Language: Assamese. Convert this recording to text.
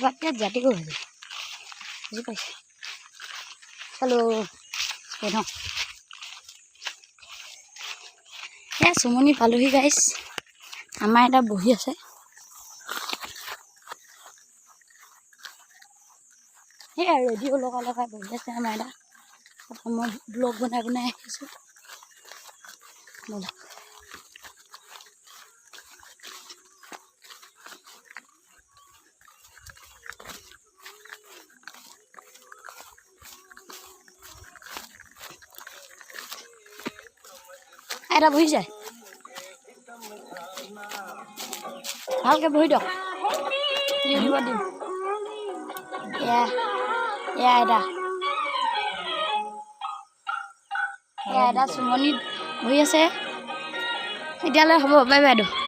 পাতকে জাতি কৰি আছে বুজি পাইছে চলো ন এয়া চুমনি পালোহি গাইছ আমাৰ এটা বহি আছে সেয়া ৰেডিঅ' লগাই বহি আছে আমাৰ এটা মই ব্লগ বনাই আহিছোঁ ব'লা এটা বহি যায় ভালকৈ বহি দিয়ক ইউটিউবত দিম এয়া এটা চুমনিত বহি আছে এতিয়ালৈ হ'ব বাই বাইদেউ